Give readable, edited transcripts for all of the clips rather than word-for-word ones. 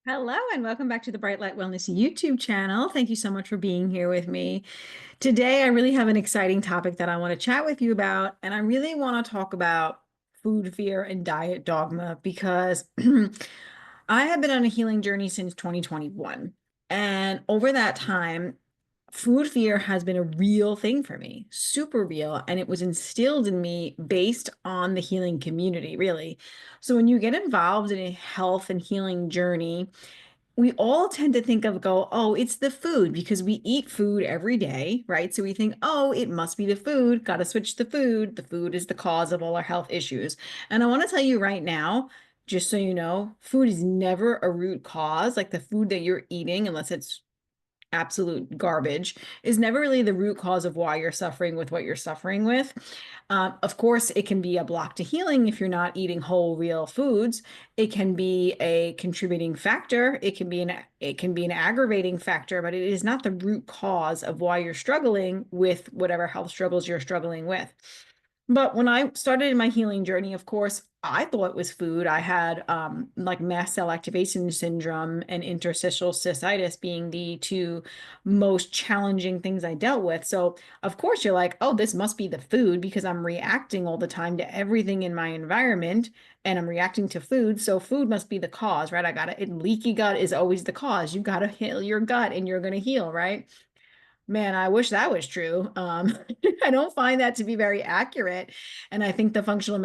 Hello and welcome back to the Bright Light Wellness YouTube channel. Thank you so much for being here with me. Today, I really have an exciting topic that I want to chat with you about, and I really want to talk about food fear and diet dogma because I have been on a healing journey since 2021. And over that time, food fear has been a real thing for me, super real. And it was instilled in me based on the healing community, really. So when you get involved in a health and healing journey, we all tend to oh, it's the food because we eat food every day, right? So we think, oh, it must be the food, got to switch the food. The food is the cause of all our health issues. And I want to tell you right now, just so you know, food is never a root cause. Like the food that you're eating, unless it's absolute garbage, is never really the root cause of why you're suffering with what you're suffering with. Of course, it can be a block to healing if you're not eating whole, real foods. It can be a contributing factor. It can be an aggravating factor, but it is not the root cause of why you're struggling with whatever health struggles you're struggling with. But when I started my healing journey, of course, I thought it was food. I had like mast cell activation syndrome and interstitial cystitis being the two most challenging things I dealt with. So, of course, you're like, oh, this must be the food because I'm reacting all the time to everything in my environment and I'm reacting to food. So, food must be the cause, right? Leaky gut is always the cause. You got to heal your gut and you're going to heal, right? Man, I wish that was true. I don't find that to be very accurate. And I think the functional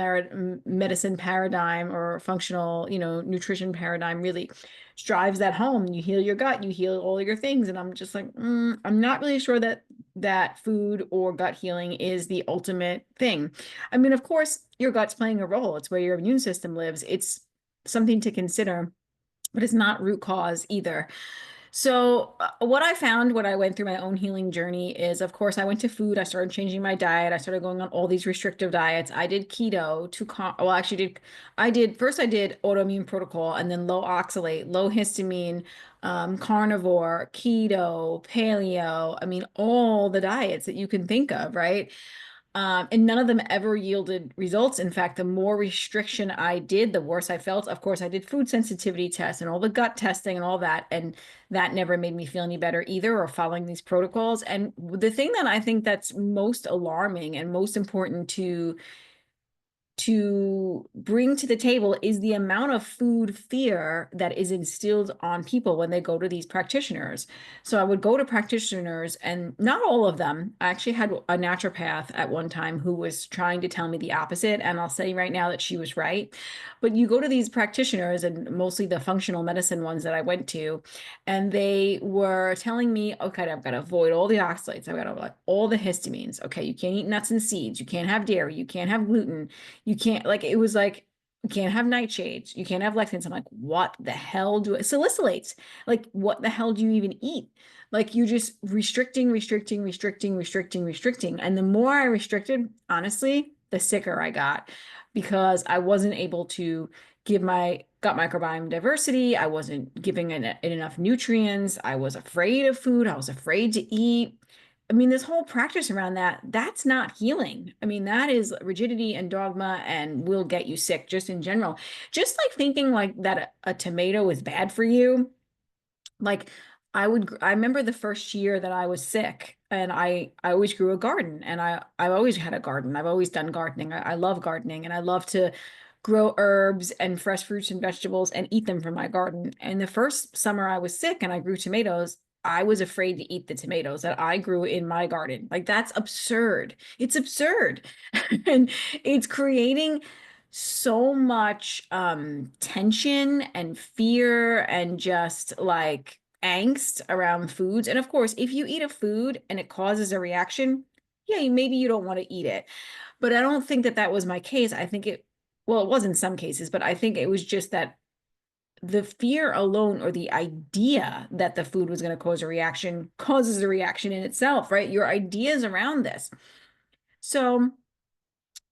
medicine paradigm or functional, nutrition paradigm really drives that home. You heal your gut, you heal all your things. And I'm just like, I'm not really sure that food or gut healing is the ultimate thing. I mean, of course, your gut's playing a role. It's where your immune system lives. It's something to consider, but it's not root cause either. So, what I found when I went through my own healing journey is, of course, I went to food. I started changing my diet. I started going on all these restrictive diets. I did keto well, actually, first I did autoimmune protocol and then low oxalate, low histamine, carnivore, keto, paleo. I mean, all the diets that you can think of, right? And none of them ever yielded results. In fact, the more restriction I did, the worse I felt. Of course, I did food sensitivity tests and all the gut testing and all that, and that never made me feel any better either, or following these protocols. And the thing that I think that's most alarming and most important to bring to the table is the amount of food fear that is instilled on people when they go to these practitioners. So I would go to practitioners, and not all of them. I actually had a naturopath at one time who was trying to tell me the opposite, and I'll say right now that she was right. But you go to these practitioners, and mostly the functional medicine ones that I went to, and they were telling me, okay, I've got to avoid all the oxalates, I've got to avoid all the histamines. Okay, you can't eat nuts and seeds, you can't have dairy, you can't have gluten, you can't, like, it was like, you can't have nightshades, you can't have lectins. I'm like, what the hell salicylates? Like, what the hell do you even eat? Like, you just restricting, restricting, restricting, restricting, restricting. And the more I restricted, honestly, the sicker I got because I wasn't able to give my gut microbiome diversity. I wasn't giving it enough nutrients. I was afraid of food. I was afraid to eat. I mean, this whole practice around that, that's not healing. I mean, that is rigidity and dogma and will get you sick just in general. Just like thinking like that a tomato is bad for you. Like I remember the first year that I was sick and I always grew a garden and I've always had a garden. I've always done gardening. I love gardening and I love to grow herbs and fresh fruits and vegetables and eat them from my garden. And the first summer I was sick and I grew tomatoes, I was afraid to eat the tomatoes that I grew in my garden. Like, that's absurd. It's absurd. And it's creating so much tension and fear and just like angst around foods. And of course, if you eat a food and it causes a reaction, yeah, maybe you don't want to eat it. But I don't think that that was my case. Well, it was in some cases, but I think it was just that the fear alone or the idea that the food was going to cause a reaction causes a reaction in itself, right? Your ideas around this. So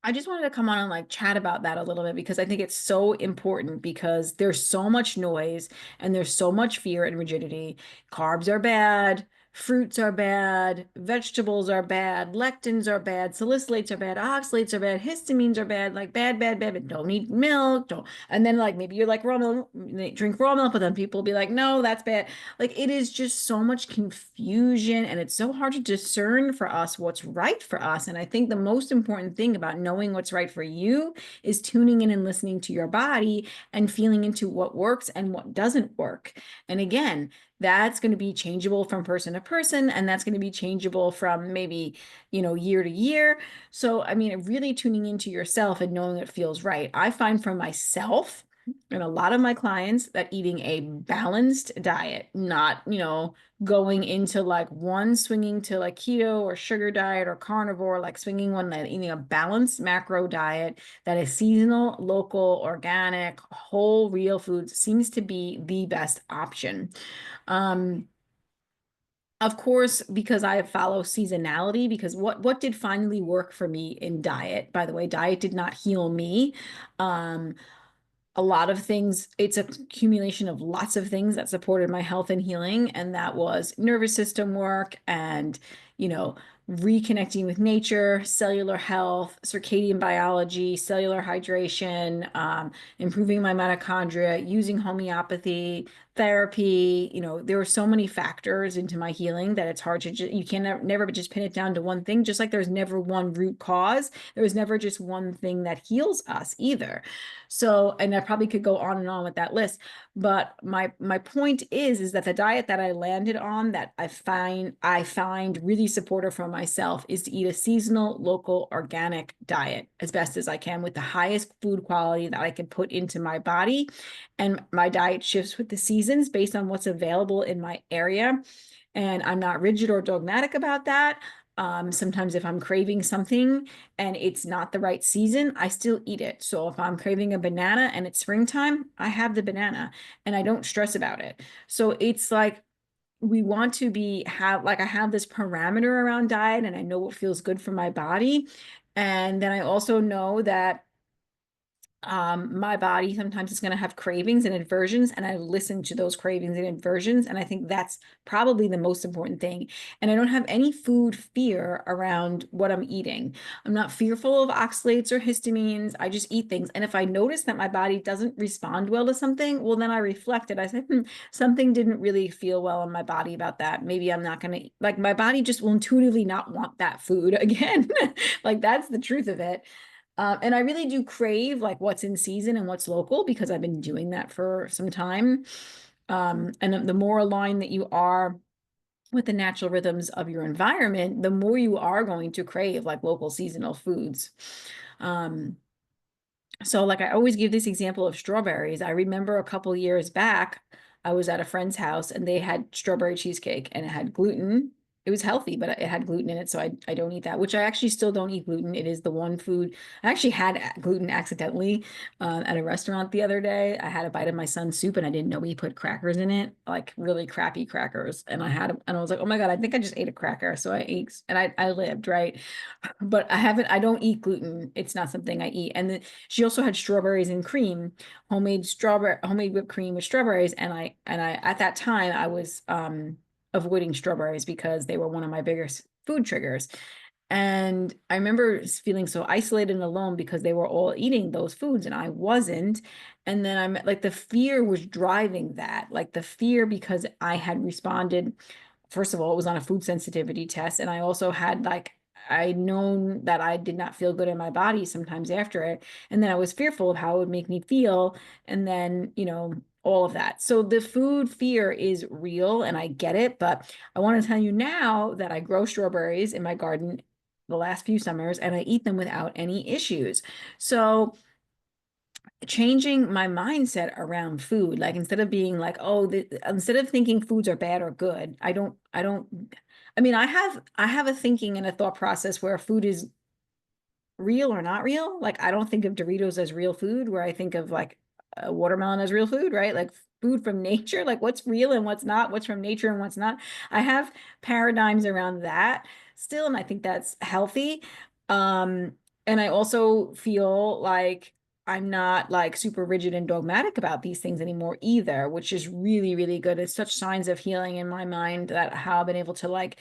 I just wanted to come on and like chat about that a little bit because I think it's so important because there's so much noise and there's so much fear and rigidity. Carbs are bad. fruits are bad, vegetables are bad, lectins are bad, salicylates are bad, oxalates are bad, histamines are bad, like bad, bad, bad, but don't eat milk, don't. And then like maybe you're like raw milk, drink raw milk, but then people will be like, no, that's bad. Like it is just so much confusion and it's so hard to discern for us what's right for us. And I think the most important thing about knowing what's right for you is tuning in and listening to your body and feeling into what works and what doesn't work. And again, that's going to be changeable from person to person, and that's going to be changeable from maybe, year to year. So, I mean, really tuning into yourself and knowing what feels right. I find for myself and a lot of my clients that eating a balanced diet, not, going into like one swinging to like keto or sugar diet or carnivore, like swinging one that eating a balanced macro diet that is seasonal, local, organic, whole, real foods seems to be the best option. Um, of course, because I follow seasonality, because what did finally work for me in diet? By the way, diet did not heal me. Um, a lot of things, it's a accumulation of lots of things that supported my health and healing. And that was nervous system work and, you know, reconnecting with nature, cellular health, circadian biology, cellular hydration, improving my mitochondria, using homeopathy, therapy. There were so many factors into my healing that it's hard to you can never just pin it down to one thing, just like there's never one root cause. There was never just one thing that heals us either. So, and I probably could go on and on with that list, but my point is that the diet that I landed on that I find really supportive for myself is to eat a seasonal, local, organic diet as best as I can with the highest food quality that I can put into my body. And my diet shifts with the seasons based on what's available in my area. And I'm not rigid or dogmatic about that. Sometimes if I'm craving something and it's not the right season, I still eat it. So if I'm craving a banana and it's springtime, I have the banana and I don't stress about it. So it's like we want to I have this parameter around diet and I know what feels good for my body. And then I also know that my body sometimes is going to have cravings and aversions, and I listen to those cravings and aversions. And I think that's probably the most important thing. And I don't have any food fear around what I'm eating. I'm not fearful of oxalates or histamines. I just eat things. And if I notice that my body doesn't respond well to something, well, then I reflect it. I say, something didn't really feel well in my body about that. Maybe I'm not going to, like, my body just will intuitively not want that food again. Like, that's the truth of it. And I really do crave like what's in season and what's local because I've been doing that for some time. And the more aligned that you are with the natural rhythms of your environment, the more you are going to crave like local seasonal foods. So like I always give this example of strawberries. I remember a couple years back, I was at a friend's house and they had strawberry cheesecake and it had gluten. It was healthy, but it had gluten in it, so I don't eat that, which I actually still don't eat gluten. It is the one food. I actually had gluten accidentally at a restaurant the other day. I had a bite of my son's soup and I didn't know he put crackers in it, like really crappy crackers. And I was like, oh my God, I think I just ate a cracker. So I ate and I lived, right? But I don't eat gluten. It's not something I eat. And then she also had strawberries and cream, homemade whipped cream with strawberries. And I at that time I was avoiding strawberries because they were one of my biggest food triggers. And I remember feeling so isolated and alone because they were all eating those foods and I wasn't. And then I'm like, the fear was driving that, like the fear because I had responded. First of all, it was on a food sensitivity test. And I also had like, I'd known that I did not feel good in my body sometimes after it. And then I was fearful of how it would make me feel. And then, all of that. So the food fear is real and I get it, but I want to tell you now that I grow strawberries in my garden the last few summers and I eat them without any issues. So changing my mindset around food, like instead of being like, oh, instead of thinking foods are bad or good, I mean, I have a thinking and a thought process where food is real or not real. Like I don't think of Doritos as real food, where I think of like a watermelon as real food, right? Like food from nature, like what's real and what's not, what's from nature and what's not. I have paradigms around that still, and I think that's healthy. And I also feel like I'm not like super rigid and dogmatic about these things anymore either, which is really, really good. It's such signs of healing in my mind that how I've been able to like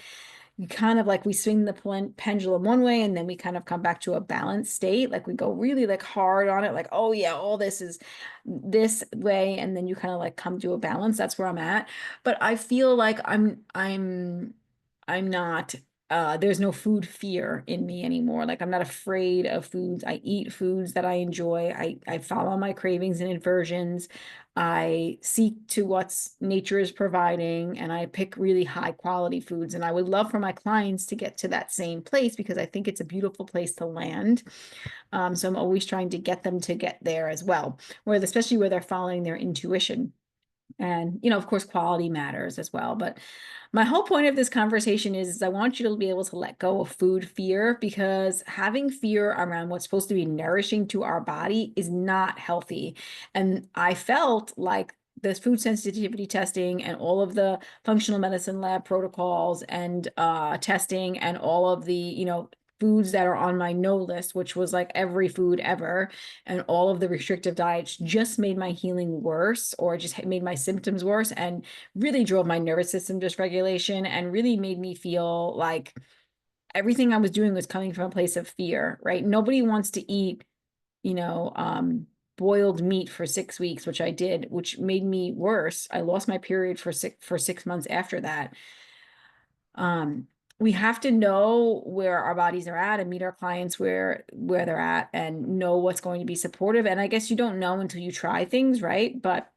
kind of like we swing the pendulum one way and then we kind of come back to a balanced state. Like we go really like hard on it, like, oh yeah, all this is this way, and then you kind of like come to a balance. That's where I'm at. But I feel like I'm not there's no food fear in me anymore. Like I'm not afraid of foods. I eat foods that I enjoy. I follow my cravings and aversions. I seek to what's nature is providing, and I pick really high quality foods. And I would love for my clients to get to that same place because I think it's a beautiful place to land. So I'm always trying to get them to get there as well, where especially where they're following their intuition. And, of course, quality matters as well. But my whole point of this conversation is I want you to be able to let go of food fear, because having fear around what's supposed to be nourishing to our body is not healthy. And I felt like this food sensitivity testing and all of the functional medicine lab protocols and testing and all of the, foods that are on my no list, which was like every food ever, and all of the restrictive diets just made my healing worse, or just made my symptoms worse, and really drove my nervous system dysregulation, and really made me feel like everything I was doing was coming from a place of fear, right? Nobody wants to eat, you know, boiled meat for 6 weeks, which I did, which made me worse. I lost my period for 6 months after that. We have to know where our bodies are at and meet our clients where they're at and know what's going to be supportive. And I guess you don't know until you try things, right? But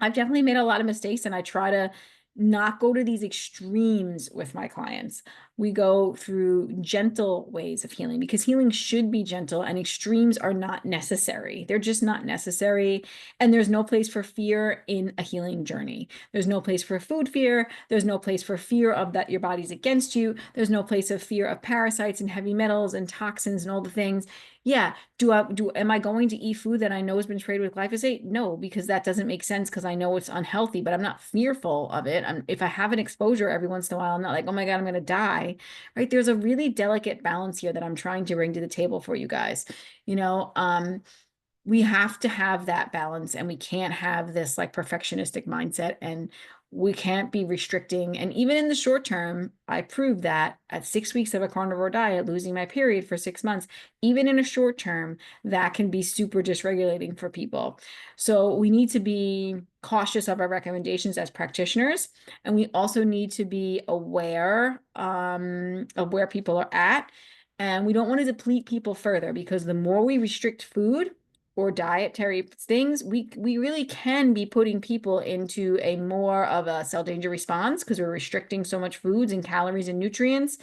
I've definitely made a lot of mistakes, and I try to not go to these extremes with my clients. We go through gentle ways of healing, because healing should be gentle, and extremes are not necessary. They're just not necessary. And there's no place for fear in a healing journey. There's no place for food fear. There's no place for fear of that your body's against you. There's no place of fear of parasites and heavy metals and toxins and all the things. Yeah. Am I going to eat food that I know has been sprayed with glyphosate? No, because that doesn't make sense, because I know it's unhealthy, but I'm not fearful of it. If I have an exposure every once in a while, I'm not like, oh my God, I'm going to die, right? There's a really delicate balance here that I'm trying to bring to the table for you guys. We have to have that balance, and we can't have this like perfectionistic mindset, and we can't be restricting. And even in the short term, I proved that at 6 weeks of a carnivore diet, losing my period for 6 months, even in a short term, that can be super dysregulating for people. So we need to be cautious of our recommendations as practitioners. And we also need to be aware of where people are at. And we don't want to deplete people further, because the more we restrict food or dietary things, we really can be putting people into a more of a cell danger response, because we're restricting so much foods and calories and nutrients.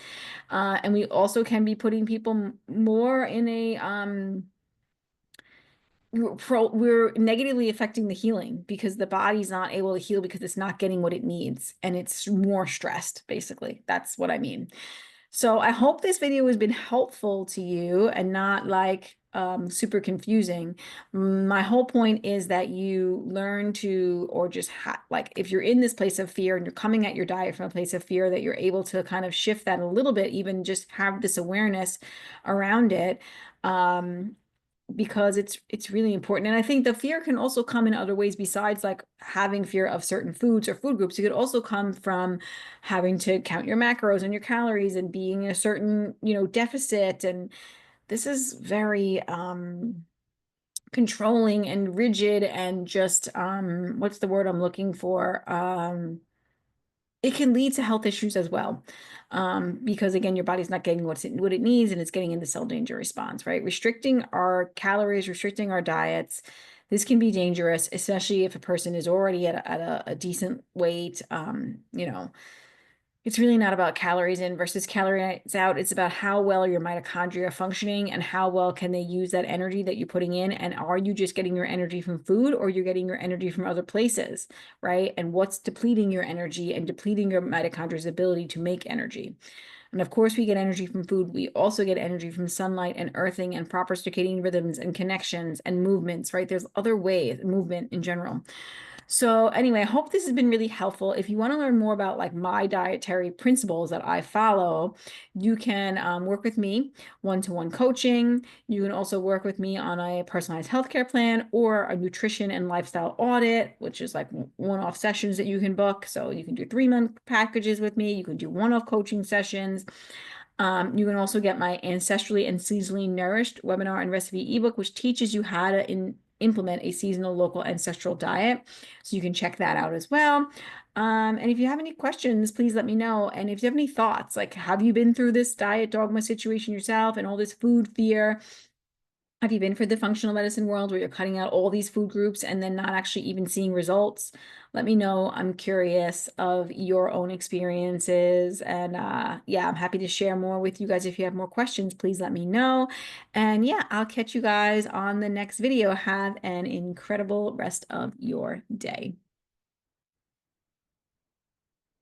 And we also can be putting people more in a we're negatively affecting the healing, because the body's not able to heal because it's not getting what it needs, and it's more stressed. Basically, that's what I mean. So I hope this video has been helpful to you and not like super confusing. My whole point is that you learn to, or just like if you're in this place of fear and you're coming at your diet from a place of fear, that you're able to kind of shift that a little bit, even just have this awareness around it. Because it's really important. And I think the fear can also come in other ways besides like having fear of certain foods or food groups. It could also come from having to count your macros and your calories and being in a certain, deficit. And this is very controlling and rigid, and just what's the word I'm looking for? It can lead to health issues as well. Because again, your body's not getting what it needs, and it's getting into cell danger response, right? Restricting our calories, restricting our diets, this can be dangerous, especially if a person is already at a decent weight. It's really not about calories in versus calories out. It's about how well your mitochondria are functioning, and how well can they use that energy that you're putting in. And are you just getting your energy from food, or you're getting your energy from other places, right? And what's depleting your energy and depleting your mitochondria's ability to make energy. And of course, we get energy from food. We also get energy from sunlight and earthing and proper circadian rhythms and connections and movements, right? There's other ways, movement in general. So anyway, I hope this has been really helpful. If you want to learn more about like my dietary principles that I follow, you can work with me one-to-one coaching. You can also work with me on a personalized healthcare plan or a nutrition and lifestyle audit, which is like one-off sessions that you can book. So you can do 3-month packages with me. You can do one-off coaching sessions. You can also get my Ancestrally and Seasonally Nourished webinar and recipe ebook, which teaches you how to implement a seasonal local ancestral diet. So you can check that out as well. And if you have any questions, please let me know. And if you have any thoughts, like have you been through this diet dogma situation yourself and all this food fear? Have you been for the functional medicine world where you're cutting out all these food groups and then not actually even seeing results? Let me know. I'm curious of your own experiences. And yeah, I'm happy to share more with you guys. If you have more questions, please let me know. And yeah, I'll catch you guys on the next video. Have an incredible rest of your day.